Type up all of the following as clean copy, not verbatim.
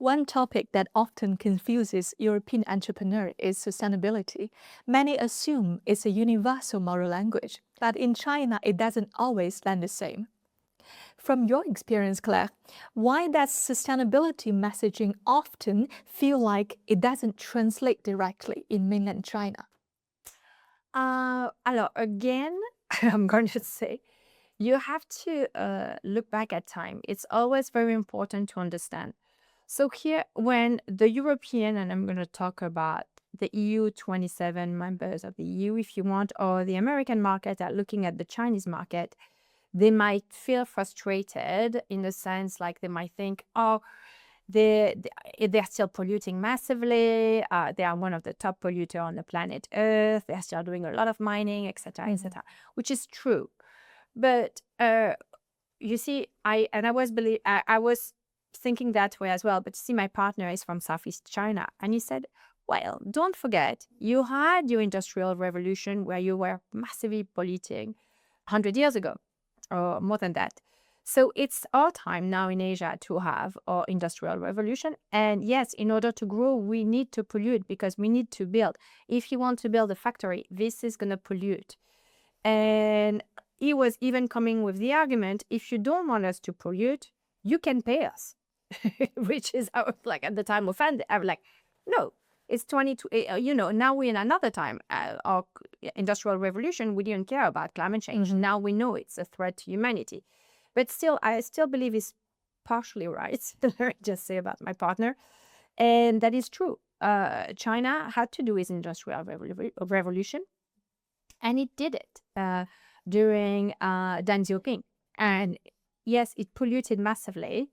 One topic that often confuses European entrepreneurs is sustainability. Many assume it's a universal moral language, but in China, it doesn't always land the same. From your experience, Claire, why does sustainability messaging often feel like it doesn't translate directly in mainland China? Alors again, I'm going to say, you have to look back at time. It's always very important to understand. So here, when the European, and I'm going to talk about the EU 27 members of the EU, if you want, or the American market are looking at the Chinese market, they might feel frustrated in the sense like they might think, oh, they're still polluting massively. They are one of the top polluter on the planet Earth. They're still doing a lot of mining, etc., etc., which is true. But you see, I was thinking that way as well. But see, my partner is from Southeast China, and he said, "Well, don't forget, you had your industrial revolution where you were massively polluting 100 years ago, or more than that. So it's our time now in Asia to have our industrial revolution. And yes, in order to grow, we need to pollute because we need to build. If you want to build a factory, this is going to pollute." And he was even coming with the argument, if you don't want us to pollute, you can pay us, which is like at the time offended. I was like, no, it's 22, now we're in another time. Our industrial revolution, we didn't care about climate change. Now we know it's a threat to humanity. But still, I still believe he's partially right, let me just say about my partner. And that is true. China had to do its industrial revolution, and it did it during Deng Xiaoping. And yes, it polluted massively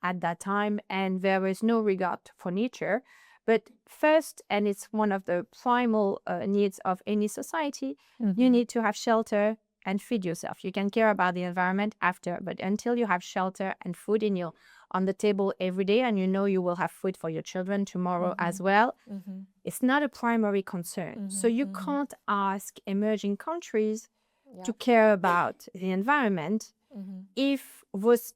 at that time, and there was no regard for nature. But first, and it's one of the primal needs of any society, you need to have shelter and feed yourself. You can care about the environment after, but until you have shelter and food on the table every day, and you know you will have food for your children tomorrow as well, it's not a primary concern. So you can't ask emerging countries to care about the environment if those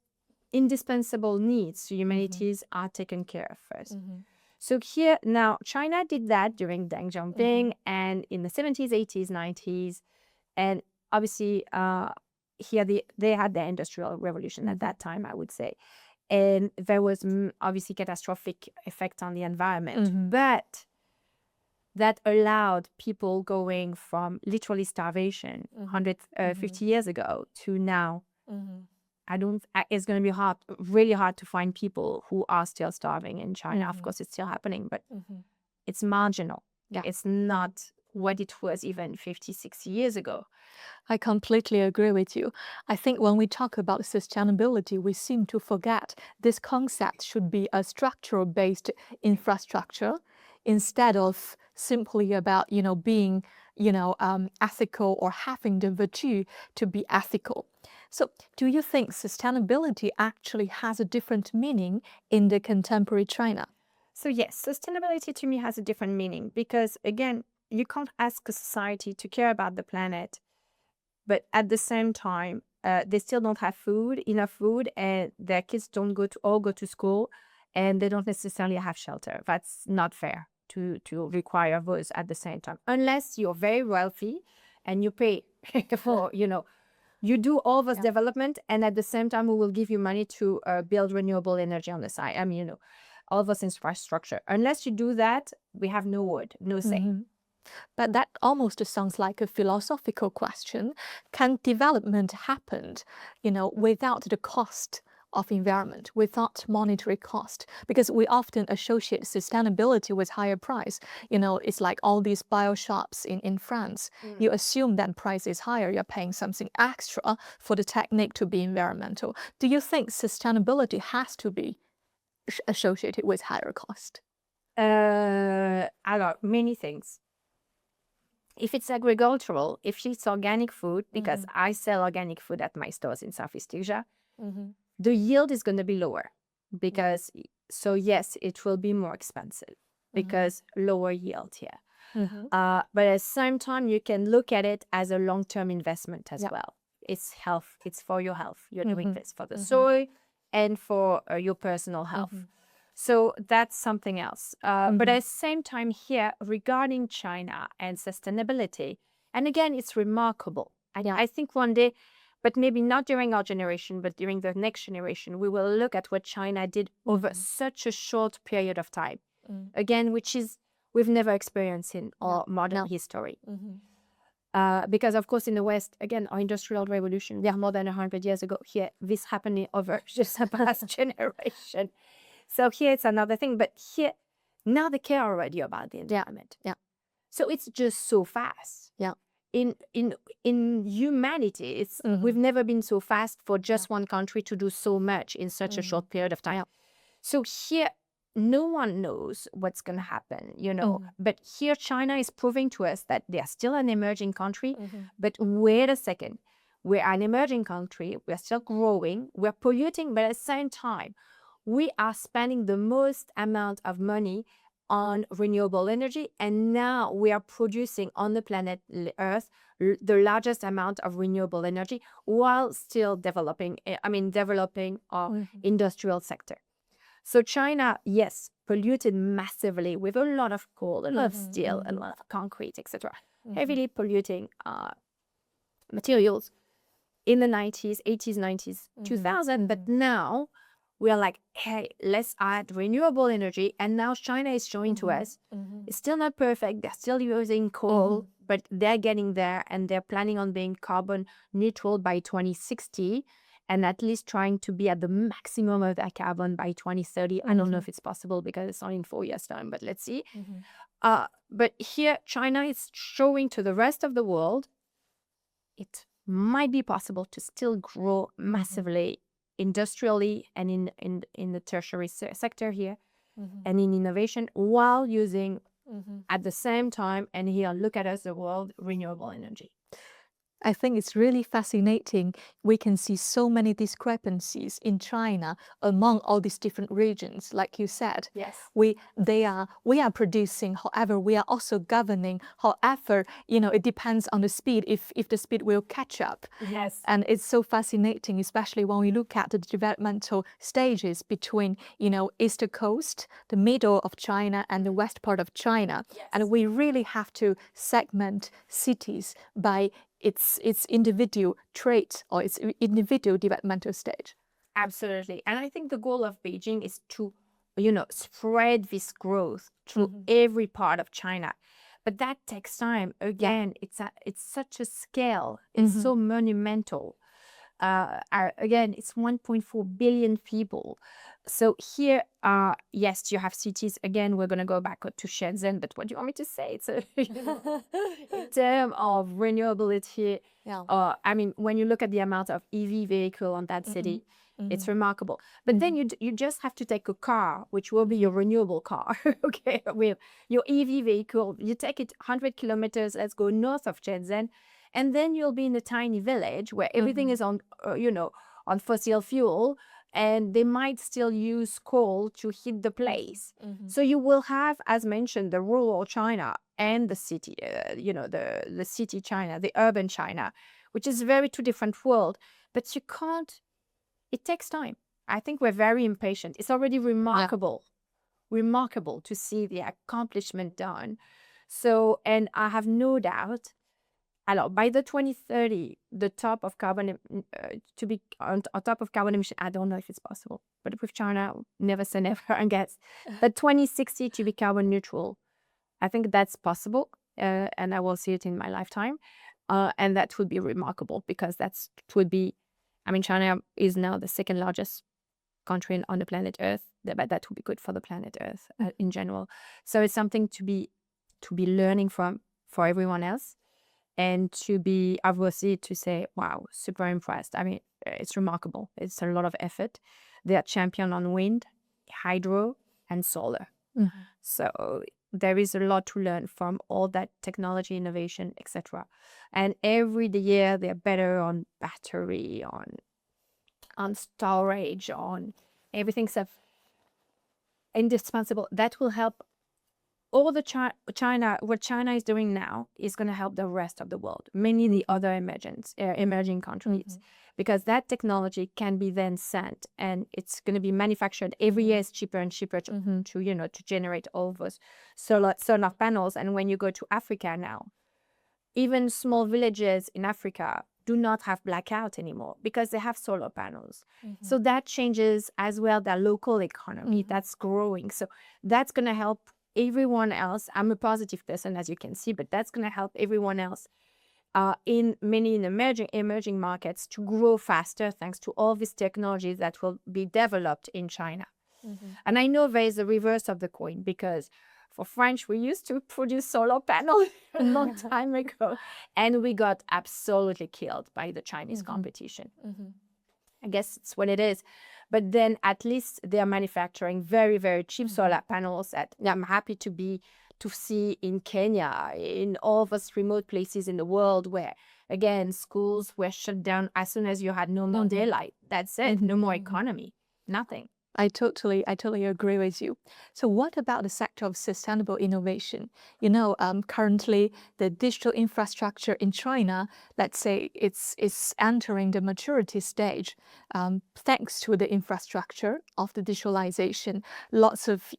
indispensable needs to humanities are taken care of first. So here now, China did that during Deng Xiaoping and in the 70s, 80s, 90s, and obviously here they had the industrial revolution at that time, I would say, and there was obviously catastrophic effect on the environment, but that allowed people going from literally starvation 150 years ago to now. It's going to be really hard to find people who are still starving in China. Of course, it's still happening, but it's marginal. Yeah. It's not what it was even 50, 60 years ago. I completely agree with you. I think when we talk about sustainability, we seem to forget this concept should be a structural-based infrastructure instead of simply about, being, ethical or having the virtue to be ethical. So do you think sustainability actually has a different meaning in the contemporary China? So yes, sustainability to me has a different meaning because, again, you can't ask a society to care about the planet, but at the same time, they still don't have enough food, and their kids don't all go to school, and they don't necessarily have shelter. That's not fair to require those at the same time, unless you're very wealthy and you pay for, you do all this development, and at the same time, we will give you money to build renewable energy on the side. I mean, all this infrastructure. Unless you do that, we have no word, no say. But that almost sounds like a philosophical question. Can development happen, without the cost of environment, without monetary cost? Because we often associate sustainability with higher price. It's like all these bio shops in France. You assume that price is higher, you're paying something extra for the technique to be environmental. Do you think sustainability has to be associated with higher cost? Many things. If it's agricultural, if it's organic food, because I sell organic food at my stores in Southeast Asia, the yield is going to be lower because, so yes, it will be more expensive because lower yield here. But at the same time, you can look at it as a long-term investment as well. It's health. It's for your health. You're doing this for the soil and for your personal health. So that's something else. But at the same time here, regarding China and sustainability, and again, it's remarkable. Yeah. I think one day, but maybe not during our generation, but during the next generation, we will look at what China did over such a short period of time. Again, which is we've never experienced in our modern history. Because of course in the West, again, our industrial revolution, yeah, more than 100 years ago, here, this happened over just the past generation. So here it's another thing, but here, now they care already about the environment. Yeah. So it's just so fast. Yeah. In humanity, it's we've never been so fast for just one country to do so much in such a short period of time. Yeah. So here, no one knows what's going to happen, you know. But here, China is proving to us that they are still an emerging country. But wait a second, we're an emerging country. We're still growing. We're polluting, but at the same time, we are spending the most amount of money on renewable energy, and now we are producing on the planet Earth the largest amount of renewable energy while still developing our industrial sector. So China, yes, polluted massively with a lot of coal, a lot of steel, a lot of concrete, etc. Heavily polluting materials in the 90s, 80s, 90s, 2000. But now we are like, hey, let's add renewable energy. And now China is showing to us, it's still not perfect. They're still using coal, but they're getting there, and they're planning on being carbon neutral by 2060, and at least trying to be at the maximum of that carbon by 2030. I don't know if it's possible because it's only in 4 years' time, but let's see. But here, China is showing to the rest of the world, it might be possible to still grow massively industrially and in the tertiary sector here and in innovation while using at the same time, and here, look at us, the world, renewable energy. I think it's really fascinating. We can see so many discrepancies in China among all these different regions. Like you said, Yes. we are producing, however, we are also governing. However, it depends on the speed, if the speed will catch up. Yes. And it's so fascinating, especially when we look at the developmental stages between, east coast, the middle of China, and the west part of China. Yes. And we really have to segment cities by its individual trait or its individual developmental stage. Absolutely. And I think the goal of Beijing is to, spread this growth through every part of China. But that takes time. Again, it's such a scale. It's so monumental. Again, it's 1.4 billion people. So here, yes, you have cities. Again, we're going to go back to Shenzhen, but what do you want me to say? It's in terms of renewability. Yeah. When you look at the amount of EV vehicle on that city, it's remarkable. But then you just have to take a car, which will be your renewable car, okay, with your EV vehicle. You take it 100 kilometers, let's go north of Shenzhen, and then you'll be in a tiny village where everything is on fossil fuel, and they might still use coal to heat the place. So you will have, as mentioned, the rural China and the city, the city China, the urban China, which is very two different worlds. But you can't, it takes time. I think we're very impatient. It's already remarkable to see the accomplishment done. So, and I have no doubt, by the 2030, the top of carbon to be on top of carbon emission, I don't know if it's possible, but with China, never say never, I guess. But 2060 to be carbon neutral, I think that's possible, and I will see it in my lifetime, and that would be remarkable because China is now the second largest country on the planet Earth, but that would be good for the planet Earth in general. So it's something to be learning from for everyone else. And to be, obviously, to say, wow, super impressed. It's remarkable. It's a lot of effort. They are champion on wind, hydro, and solar. So there is a lot to learn from all that technology, innovation, etc. And every year they're better on battery, on storage, on everything stuff indispensable. That will help all the China, what China is doing now is going to help the rest of the world, mainly the other emerging countries, because that technology can be then sent and it's going to be manufactured every year. It's cheaper and cheaper to generate all those solar panels. And when you go to Africa now, even small villages in Africa do not have blackout anymore because they have solar panels. So that changes as well their local economy. That's growing. So that's going to help everyone else. I'm a positive person, as you can see, but that's going to help everyone else in many emerging markets to grow faster thanks to all these technologies that will be developed in China. And I know there is a reverse of the coin, because for French, we used to produce solar panels a long time ago, and we got absolutely killed by the Chinese competition. I guess it's what it is. But then at least they're manufacturing very, very cheap solar panels that I'm happy to see in Kenya, in all those remote places in the world where, again, schools were shut down as soon as you had no more daylight. That's it. No more economy. Nothing. I totally agree with you. So what about the sector of sustainable innovation? Currently the digital infrastructure in China, let's say it's entering the maturity stage. Thanks to the infrastructure of the digitalization, lots of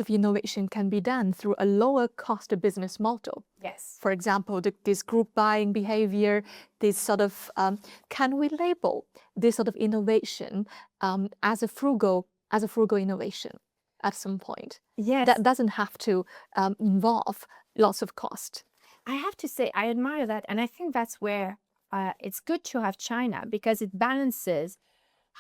innovation can be done through a lower cost business model. Yes. For example, this group buying behavior, this sort of, can we label this sort of innovation as a frugal innovation at some point? Yes. That doesn't have to involve lots of cost. I have to say, I admire that. And I think that's where it's good to have China, because it balances.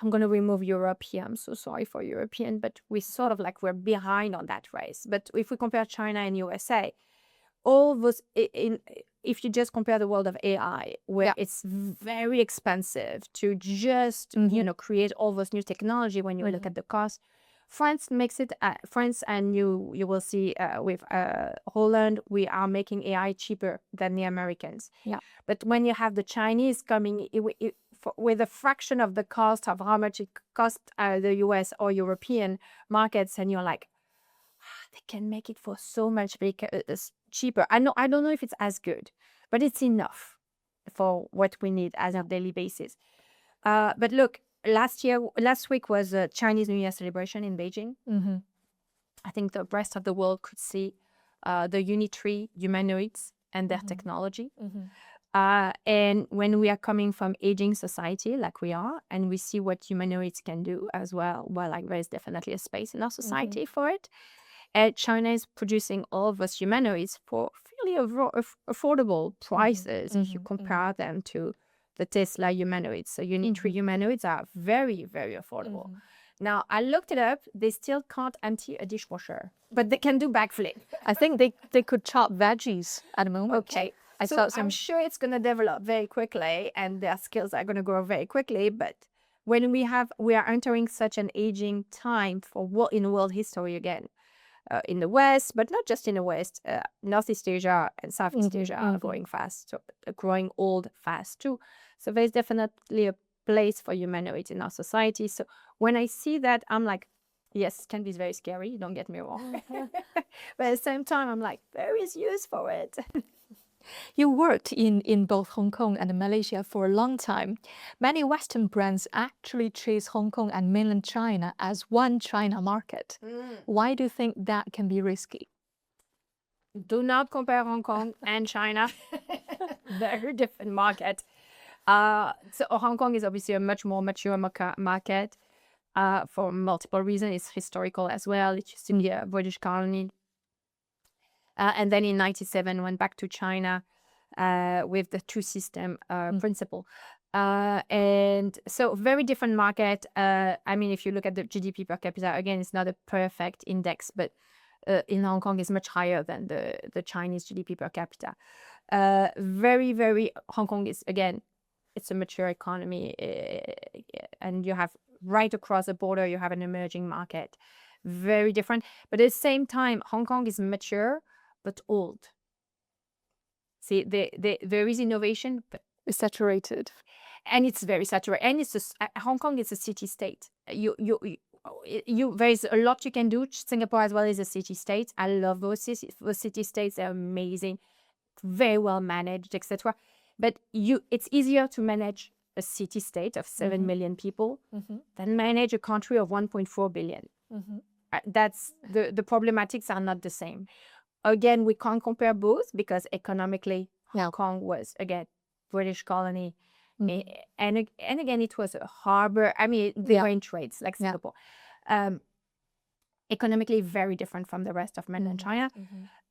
I'm going to remove Europe here. I'm so sorry for European, but we're behind on that race. But if we compare China and USA, all those, if you just compare the world of AI, where it's very expensive to just, create all those new technology when you look at the cost, France makes it, France, and you will see with Holland, we are making AI cheaper than the Americans. Yeah. But when you have the Chinese coming with a fraction of the cost of how much it costs the US or European markets, and you're like, they can make it for so much cheaper. I don't know if it's as good, but it's enough for what we need as a daily basis. But look, last week was a Chinese New Year celebration in Beijing. I think the rest of the world could see the unitary humanoids and their technology. And when we are coming from aging society like we are, and we see what humanoids can do as well, there is definitely a space in our society for it. And China is producing all of those humanoids for fairly affordable prices if you compare them to the Tesla humanoids. So unitary humanoids are very, very affordable. Now, I looked it up. They still can't empty a dishwasher, but they can do backflip. I think they could chop veggies at the moment. Okay. I'm sure it's going to develop very quickly, and their skills are going to grow very quickly. But when we are entering such an aging time in world history again, in the West, but not just in the West, Northeast Asia and Southeast Asia are growing fast, so growing old fast too. So there's definitely a place for humanoids in our society. So when I see that, I'm like, yes, it can be very scary, don't get me wrong. But at the same time, I'm like, there is use for it. You worked in both Hong Kong and Malaysia for a long time. Many Western brands actually treat Hong Kong and mainland China as one China market. Why do you think that can be risky? Do not compare Hong Kong and China. Very different market. So Hong Kong is obviously a much more mature market for multiple reasons. It's historical as well. It used to be a British colony. And then in 1997 went back to China with the two-system principle. And so very different market. I mean, if you look at the GDP per capita, again, it's not a perfect index, but in Hong Kong is much higher than the Chinese GDP per capita. Very, very, Hong Kong is, again, it's a mature economy, and you have right across the border, you have an emerging market. Very different. But at the same time, Hong Kong is mature, but old. See, there is innovation, but It's saturated. and it's very saturated. And Hong Kong is a city state. there's a lot you can do. Singapore as well is a city state. I love those city states. They're amazing, very well managed, etc. But it's easier to manage a city state of 7 million people than manage a country of 1.4 billion. That's the problematics are not the same. Again, we can't compare both because economically, Hong Kong was, again, British colony. And again, it was a harbor. I mean, they were in trades like Singapore. Economically, very different from the rest of mainland China.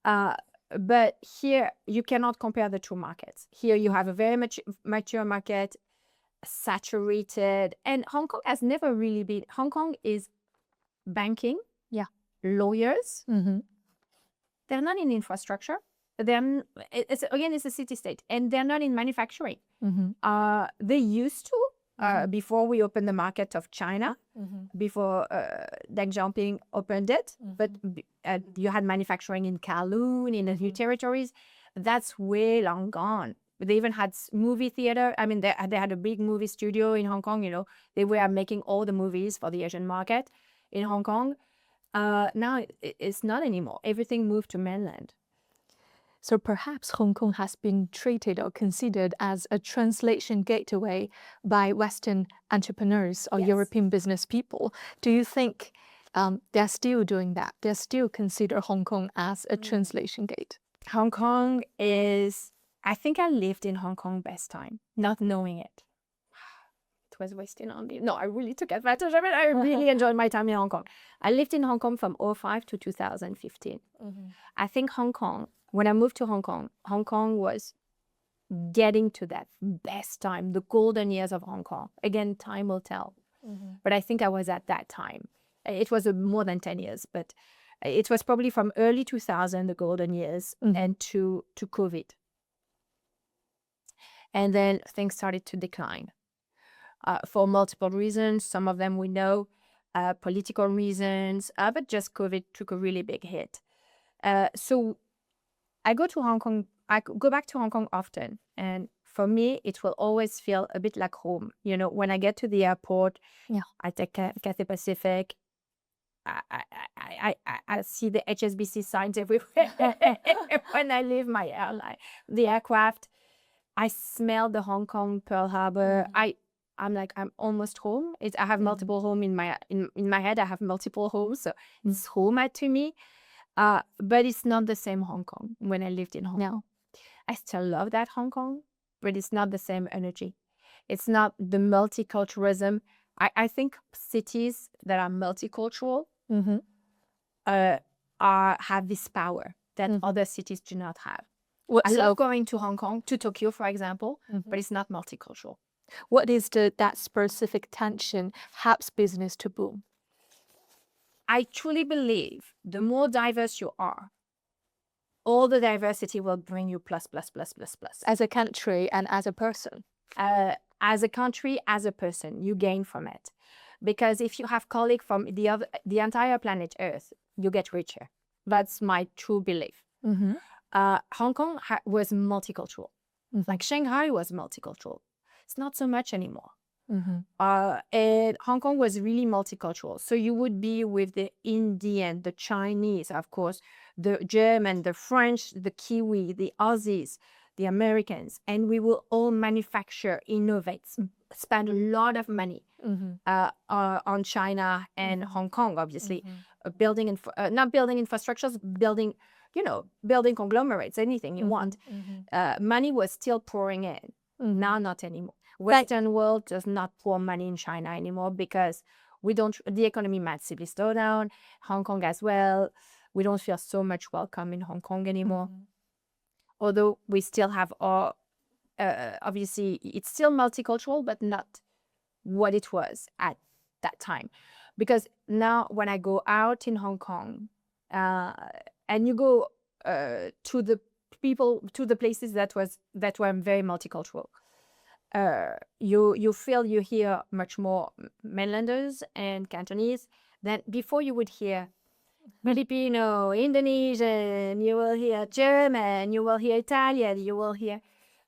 But here, you cannot compare the two markets. Here, you have a very mature market, saturated. And Hong Kong has never really been. Hong Kong is banking, lawyers. They're not in infrastructure. It's a city state, and they're not in manufacturing. They used to before we opened the market of China, before Deng Xiaoping opened it. But you had manufacturing in Kowloon, in the new territories. That's way long gone. They even had movie theater. I mean, they had a big movie studio in Hong Kong. They were making all the movies for the Asian market in Hong Kong. Now it's not anymore. Everything moved to mainland. So perhaps Hong Kong has been treated or considered as a translation gateway by Western entrepreneurs or European business people. Do you think they're still doing that? They still consider Hong Kong as a translation gate? Hong Kong is, I think I lived in Hong Kong best time, not knowing it. It was wasting on me. No, I really took advantage of it. I really enjoyed my time in Hong Kong. I lived in Hong Kong from 2005 to 2015. I think Hong Kong, when I moved to Hong Kong was getting to that best time, the golden years of Hong Kong. Again, time will tell. But I think I was at that time. It was more than 10 years, but it was probably from early 2000, the golden years, and to COVID. And then things started to decline for multiple reasons. Some of them we know, political reasons, but just COVID took a really big hit. So I go to Hong Kong. I go back to Hong Kong often, and for me, it will always feel a bit like home. When I get to the airport, I take Cathay Pacific. I see the HSBC signs everywhere when I leave my airline, the aircraft. I smell the Hong Kong Pearl Harbor. I'm like, I'm almost home. I have multiple home in my head. I have multiple homes, so it's home to me. But it's not the same Hong Kong when I lived in Hong Kong. I still love that Hong Kong, but it's not the same energy. It's not the multiculturalism. I think cities that are multicultural have this power that other cities do not have. I love going to Hong Kong, to Tokyo, for example, but it's not multicultural. What is that specific tension helps business to boom? I truly believe the more diverse you are, all the diversity will bring you plus. As a country and as a person. As a country, as a person, you gain from it. Because if you have colleagues from the entire planet Earth, you get richer. That's my true belief. Hong Kong was multicultural. Like Shanghai was multicultural. It's not so much anymore. And Hong Kong was really multicultural. So you would be with the Indian, the Chinese, of course, the German, the French, the Kiwi, the Aussies, the Americans, and we will all manufacture, innovate, spend a lot of money on China and Hong Kong, obviously, building not building infrastructures, building conglomerates, anything you want. Money was still pouring in. Now, not anymore. Western world does not pour money in China anymore because the economy massively slowed down. Hong Kong as well. We don't feel so much welcome in Hong Kong anymore. Although we still have our, obviously, it's still multicultural, but not what it was at that time. Because now when I go out in Hong Kong, and you go to the places that were very multicultural, you hear much more mainlanders and Cantonese than before. You would hear Filipino, Indonesian, you will hear German, you will hear Italian, you will hear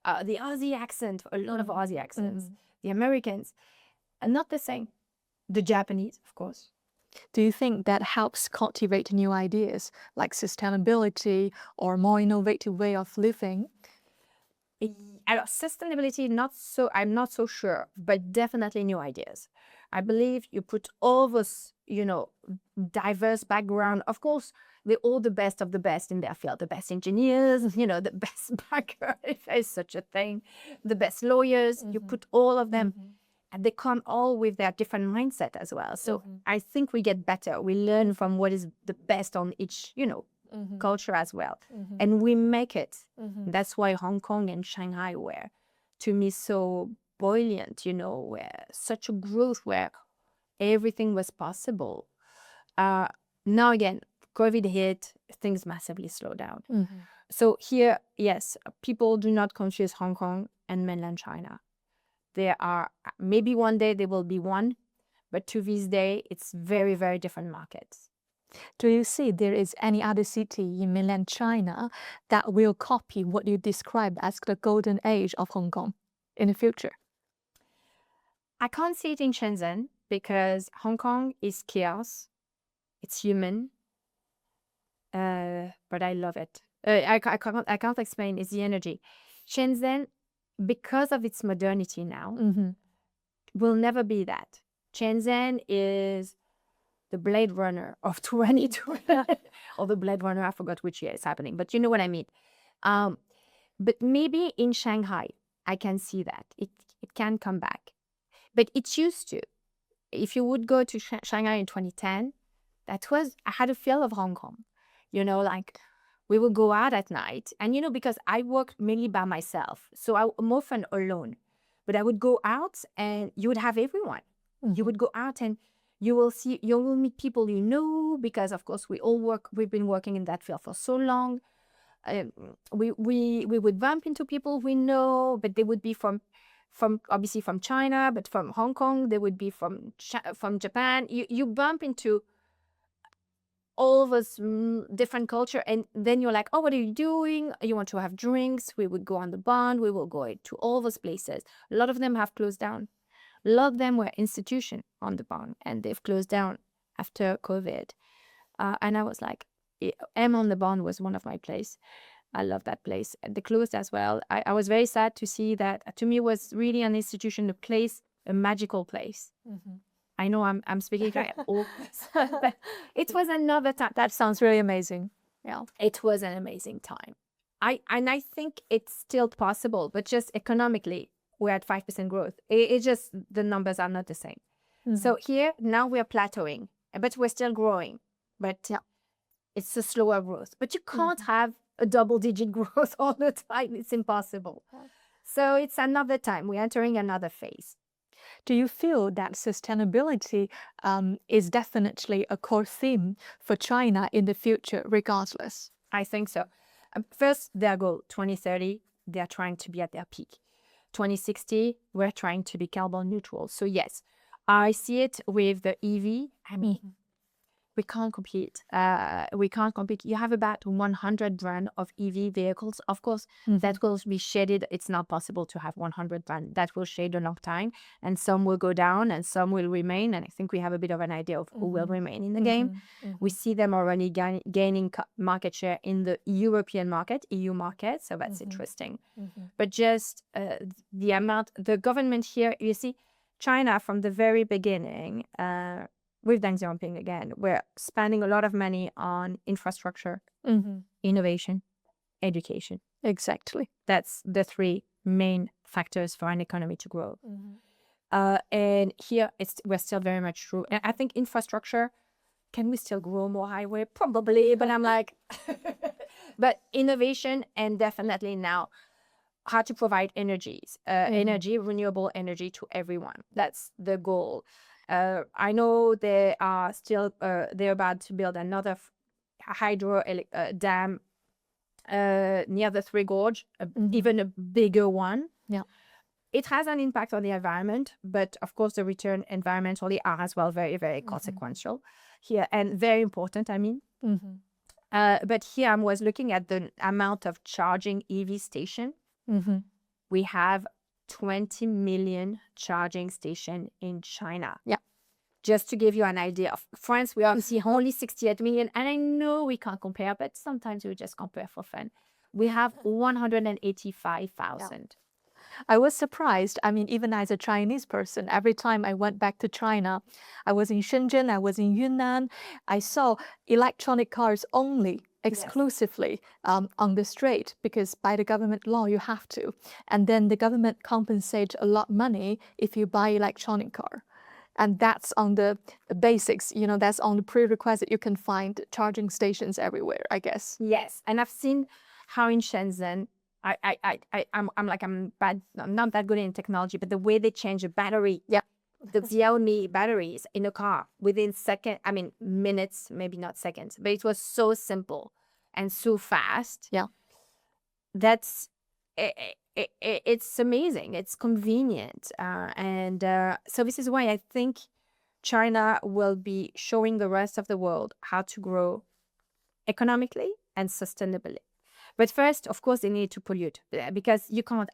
the Aussie accent, a lot of Aussie accents, the Americans, not the same. The Japanese, of course. Do you think that helps cultivate new ideas like sustainability or more innovative way of living? Sustainability, not so, I'm not so sure, but definitely new ideas. I believe you put all this, diverse background. Of course, they're all the best of the best in their field, the best engineers, the best backer, if there's such a thing, the best lawyers. You put all of them, and they come all with their different mindset as well. So I think we get better. We learn from what is the best on each, culture as well. And we make it. That's why Hong Kong and Shanghai were, to me, so buoyant, where such a growth where everything was possible. Now again, COVID hit, things massively slowed down. So here, yes, people do not confuse Hong Kong and mainland China. There are, maybe one day they will be one, but to this day, it's very, very different markets. Do you see there is any other city in mainland China that will copy what you described as the golden age of Hong Kong in the future? I can't see it in Shenzhen because Hong Kong is chaos. It's human, but I love it. I can't explain. It's the energy. Shenzhen, because of its modernity now, will never be that. Shenzhen is the Blade Runner of 2020, or the Blade Runner, I forgot which year it's happening, but you know what I mean. But maybe in Shanghai, I can see that. It can come back. But it used to. If you would go to Shanghai in 2010, I had a feel of Hong Kong. Like we would go out at night, and because I work mainly by myself, so I'm often alone. But I would go out and you would have everyone. You would go out and you will meet people because of course we've been working in that field for so long. We would bump into people we know, but they would be from obviously from China, but from Hong Kong, they would be from Japan. You bump into all those different culture, and then you're like, oh, what are you doing? You want to have drinks? We would go on the bond. We will go to all those places. A lot of them have closed down. A lot of them were institution on the bond, and they've closed down after COVID. And I was like, M on the bond was one of my place. I love that place. They closed as well. I was very sad to see that. To me, it was really an institution, a place, a magical place. I know I'm speaking like old, but it was another time. That sounds really amazing. Yeah, it was an amazing time. I think it's still possible, but just economically, we're at 5% growth. It just, the numbers are not the same. So here now we're plateauing, but we're still growing. But it's a slower growth. But you can't have a double-digit growth all the time. It's impossible. So it's another time. We're entering another phase. Do you feel that sustainability is definitely a core theme for China in the future, regardless? I think so. First, their goal, 2030, they're trying to be at their peak. 2060, we're trying to be carbon neutral. So yes, I see it with the EV. I mean, we can't compete. You have about 100 brand of EV vehicles. Of course, that will be shaded. It's not possible to have 100 brand. That will shade a long time. And some will go down and some will remain. And I think we have a bit of an idea of who will remain in the game. We see them already gaining market share in the European market, EU market. So that's interesting. But just the government here, you see, China from the very beginning, with Deng Xiaoping again, we're spending a lot of money on infrastructure, innovation, education. Exactly. That's the three main factors for an economy to grow. And here, we're still very much true. And I think infrastructure, can we still grow more highway? Probably, but I'm like, but innovation, and definitely now, how to provide renewable energy to everyone. That's the goal. I know they are still, they're about to build another hydro dam near the Three Gorge, even a bigger one. Yeah. It has an impact on the environment, but of course the return environmentally are as well very, very consequential here, and very important, I mean. But here I was looking at the amount of charging EV station. We have 20 million charging station in China. Yeah. Just to give you an idea of France, we obviously only 68 million, and I know we can't compare, but sometimes we just compare for fun. We have Yeah. 185,000. I was surprised. I mean, even as a Chinese person, every time I went back to China, I was in Shenzhen, I was in Yunnan, I saw electronic cars only, exclusively on the street, because by the government law, you have to. And then the government compensates a lot money if you buy electronic car. And that's on the basics, that's on the prerequisite. You can find charging stations everywhere, I guess. Yes, and I've seen how in Shenzhen, I'm not that good in technology, but the way they change a battery, Yeah. the Xiaomi batteries in a car within minutes, maybe not seconds, but it was so simple and so fast. Yeah. That's it's amazing. It's convenient, and so this is why I think China will be showing the rest of the world how to grow economically and sustainably. But first, of course, they need to pollute, because you cannot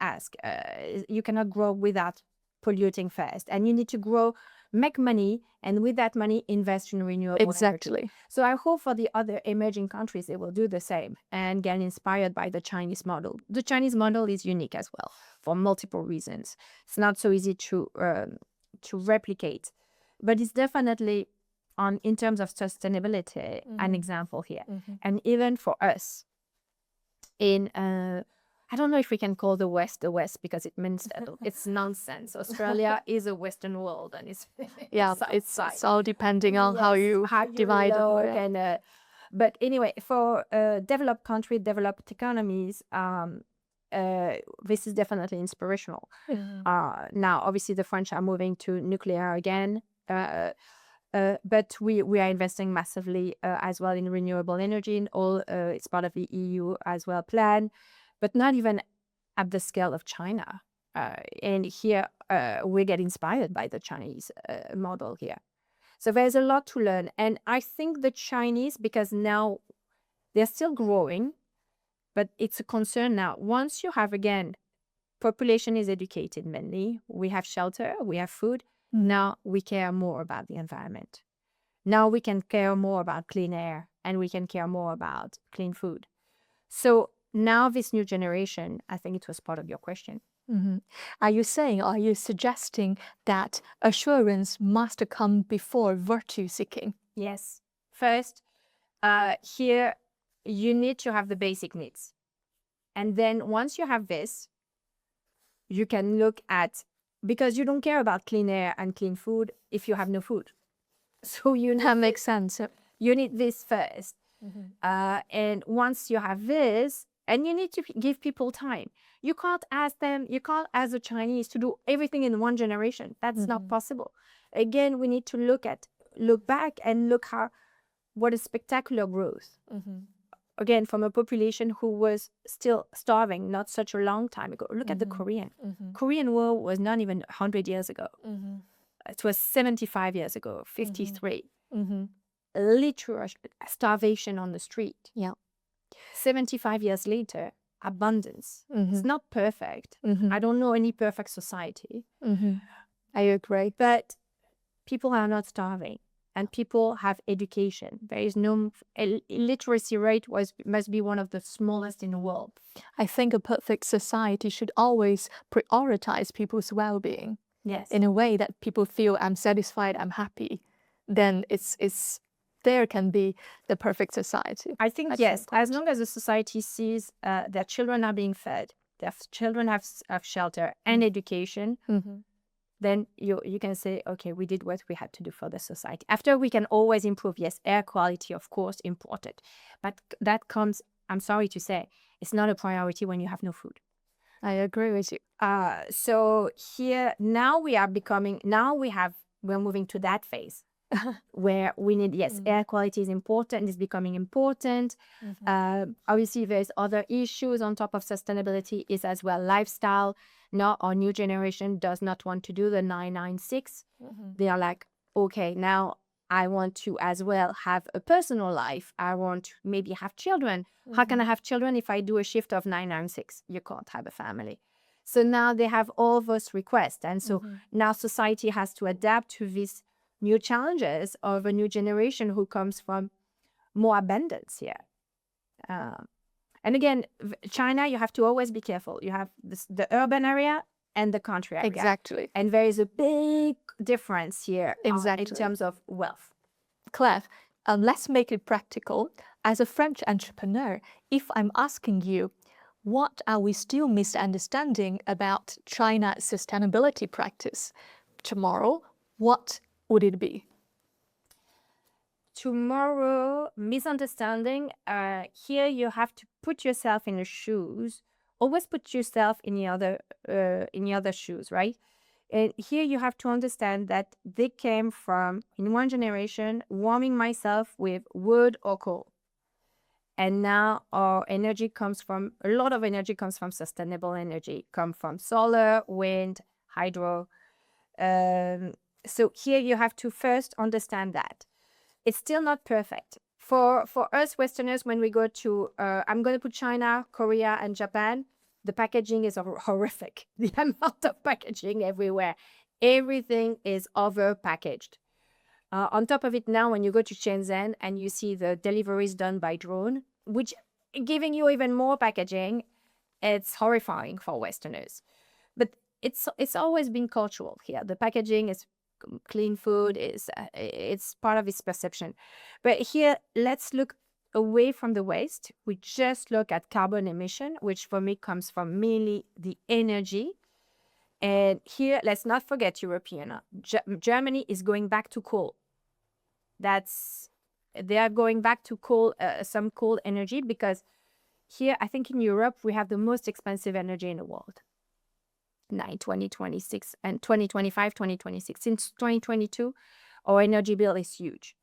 you cannot grow without polluting first. And you need to grow, make money, and with that money, invest in renewable energy. Exactly. So I hope for the other emerging countries, they will do the same and get inspired by the Chinese model. The Chinese model is unique as well for multiple reasons. It's not so easy to replicate, but it's definitely in terms of sustainability, an example here. And even for us, in I don't know if we can call the West because it means it's nonsense. Australia is a Western world, and it's it's all depending on how you divide it. But anyway, for developed country, developed economies, this is definitely inspirational. Now, obviously, the French are moving to nuclear again. But we are investing massively as well in renewable energy, and all it's part of the EU as well plan, but not even at the scale of China. And here we get inspired by the Chinese model here. So there's a lot to learn, and I think the Chinese, because now they're still growing, but it's a concern now. Once you have, again, population is educated mainly, we have shelter, we have food. Now we care more about the environment. Now we can care more about clean air, and we can care more about clean food. So now this new generation, I think it was part of your question. Are you suggesting that assurance must come before virtue seeking? Yes. First, here you need to have the basic needs. And then once you have this, you can look at, because you don't care about clean air and clean food if you have no food. So that makes sense. You need this first. And once you have this, and you need to give people time. You can't ask the Chinese to do everything in one generation. That's not possible. Again, we need to look back and look what a spectacular growth. Again, from a population who was still starving not such a long time ago. Look at the Korean. Korean War was not even 100 years ago. It was 75 years ago, 53. Literal starvation on the street. Yeah. 75 years later, abundance. It's not perfect. I don't know any perfect society. I agree. But people are not starving, and people have education. There is no illiteracy rate must be one of the smallest in the world. I think a perfect society should always prioritize people's well-being. Yes. In a way that people feel, I'm satisfied, I'm happy. Then there can be the perfect society. I think, yes, as long as the society sees their children are being fed, their children have shelter and education, then you can say, okay, we did what we had to do for the society. After, we can always improve. Yes, air quality, of course, important. But that comes, I'm sorry to say, it's not a priority when you have no food. I agree with you. So here, now we're moving to that phase. Where we need, yes, air quality is important, is becoming important. Obviously, there's other issues on top of sustainability is as well lifestyle. Now, our new generation does not want to do the 996. They are like, okay, now I want to as well have a personal life. I want to maybe have children. How can I have children if I do a shift of 996? You can't have a family. So now they have all those requests. And so now society has to adapt to this new challenges of a new generation who comes from more abundance here. Um, and again, China, you have to always be careful. You have the urban area and the country area. Exactly. And there is a big difference here in Exactly. terms of wealth. Clef, let's make it practical. As a French entrepreneur, if I'm asking you, what are we still misunderstanding about China's sustainability practice tomorrow, what would it be? Tomorrow, misunderstanding, here you have to put yourself in the shoes. Always put yourself in the other shoes, right? And here you have to understand that they came from, in one generation, warming myself with wood or coal. And now our energy comes from, a lot of energy comes from sustainable energy, come from solar, wind, hydro. So here you have to first understand that. It's still not perfect. For us Westerners, when we go to, I'm going to put China, Korea, and Japan, the packaging is horrific. The amount of packaging everywhere. Everything is over-packaged. On top of it now, when you go to Shenzhen and you see the deliveries done by drone, which giving you even more packaging, it's horrifying for Westerners. But it's always been cultural here. The packaging is clean food, it's part of its perception. But here, let's look away from the waste. We just look at carbon emission, which for me comes from mainly the energy. And here, let's not forget European. Germany is going back to coal. They are going back to coal, some coal energy, because here, I think in Europe, we have the most expensive energy in the world. Now in 2026 and 2025, 2026. Since 2022, our energy bill is huge.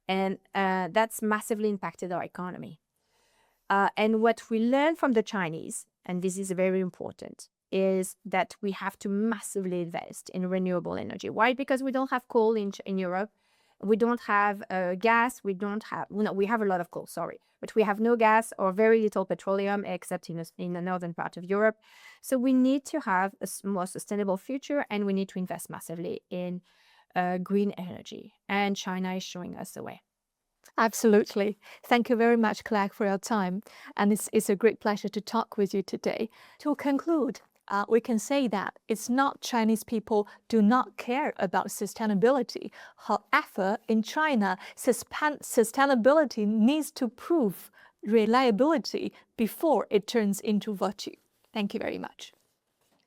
And that's massively impacted our economy. And what we learn from the Chinese, and this is very important, is that we have to massively invest in renewable energy. Why? Because we don't have coal in Europe. We don't have gas. We have a lot of coal, sorry. But we have no gas or very little petroleum except in the northern part of Europe. So we need to have a more sustainable future, and we need to invest massively in green energy. And China is showing us the way. Absolutely. Thank you very much, Claire, for your time. And it's a great pleasure to talk with you today. To conclude, we can say that it's not Chinese people do not care about sustainability. However, in China, sustainability needs to prove reliability before it turns into virtue. Thank you very much.